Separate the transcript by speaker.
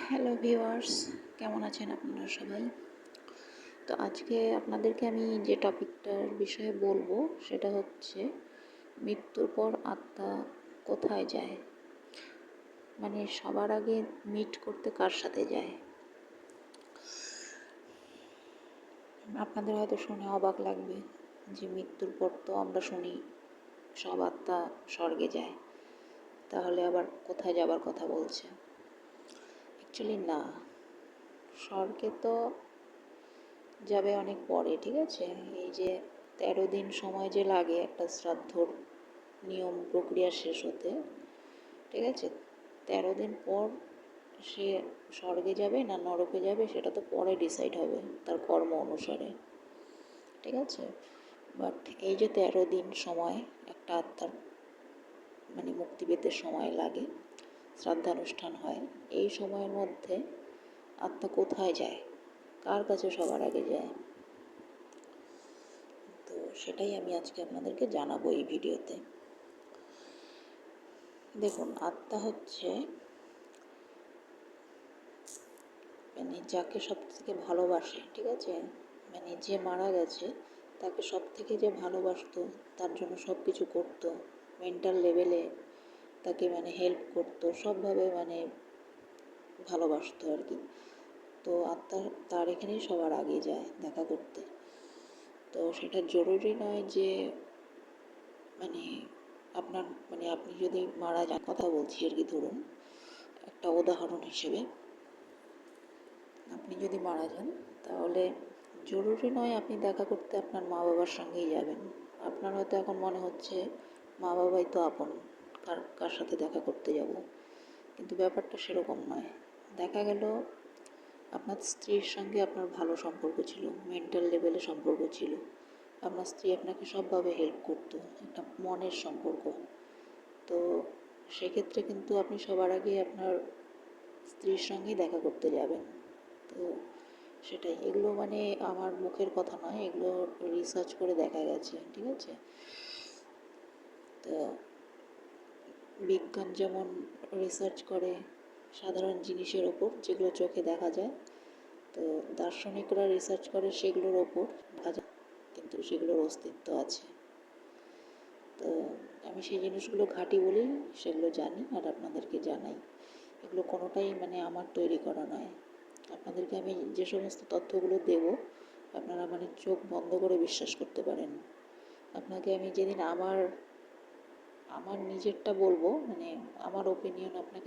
Speaker 1: Hello viewers, কেমন আছেন আপনারা সবাই? তো আজকে আপনাদেরকে আমি যে টপিকটার বিষয়ে বলবো সেটা হচ্ছে মৃত্যুর পর আত্মা কোথায় যায়, মানে সবার আগে মিট করতে কার সাথে যায়। আপনাদের হয়তো শুনে অবাক লাগবে যে মৃত্যুর পর তো আমরা শুনি সব আত্মা স্বর্গে যায়, তাহলে আবার কোথায় যাবার কথা বলছে। অ্যাকচুয়ালি না, স্বর্গে তো যাবে অনেক পরে, ঠিক আছে। এই যে 13 দিন সময় যে লাগে একটা শ্রাদ্ধর নিয়ম প্রক্রিয়া শেষ হতে, ঠিক আছে, 13 দিন পর সে স্বর্গে যাবে না নরকে যাবে সেটা তো পরে ডিসাইড হবে তার কর্ম অনুসারে, ঠিক আছে। বাট এই যে 13 দিন সময় একটা আত্মার মানে মুক্তি পেতে সময় লাগে, শ্রাদ্ধানুষ্ঠান হয়, এই সময়ের মধ্যে আত্মা কোথায় যায়, কার কাছে সবার আগে যায়, তো সেটাই আমি আজকে আপনাদেরকে জানাবো এই ভিডিওতে। দেখুন, আত্মা হচ্ছে মানে যাকে সব থেকে ভালোবাসে, ঠিক আছে, মানে যে মারা গেছে তাকে সব থেকে যে ভালোবাসতো, তার জন্য সব কিছু করতো, মেন্টাল লেভেলে তাকে মানে হেল্প করতো, সবভাবে মানে ভালোবাসতো আর কি। তো আত্মা তার এখানেই সবার আগে যায় দেখা করতে। তো সেটা জরুরি নয় যে মানে আপনার মানে আপনি যদি মারা যান, কথা বলছি আর কি, ধরুন একটা উদাহরণ হিসেবে, আপনি যদি মারা যান তাহলে জরুরি নয় আপনি দেখা করতে আপনার মা বাবার সঙ্গেই যাবেন। আপনার হয়তো এখন মনে হচ্ছে মা বাবাই তো আপন, কার কার সাথে দেখা করতে যাব, কিন্তু ব্যাপারটা সেরকম নয়। দেখা গেল আপনার স্ত্রীর সঙ্গে আপনার ভালো সম্পর্ক ছিল, মেন্টাল লেভেলে সম্পর্ক ছিল, আপনার স্ত্রী আপনাকে সবভাবে হেল্প করতো, একটা মনের সম্পর্ক। তো সেক্ষেত্রে কিন্তু আপনি সবার আগে আপনার স্ত্রীর সঙ্গেই দেখা করতে যাবেন। তো সেটাই, এগুলো মানে আমার মুখের কথা নয়, এগুলো রিসার্চ করে দেখা গেছে, ঠিক আছে। তো বিজ্ঞান যেমন রিসার্চ করে সাধারণ জিনিসের ওপর যেগুলো চোখে দেখা যায়, তো দার্শনিকরা রিসার্চ করে সেগুলোর ওপর দেখা যায় কিন্তু সেগুলোর অস্তিত্ব আছে। তো আমি সেই জিনিসগুলো ঘাঁটি বলেই সেগুলো জানি আর আপনাদেরকে জানাই। এগুলো কোনোটাই মানে আমার তৈরি করা নয়। আপনাদেরকে আমি যে সমস্ত তথ্যগুলো দেব আপনারা মানে চোখ বন্ধ করে বিশ্বাস করতে পারেন। আপনাকে আমি যেদিন আমার নিজেরটা বলবো, মানে আমার ওপিনিয়ন আপনাকে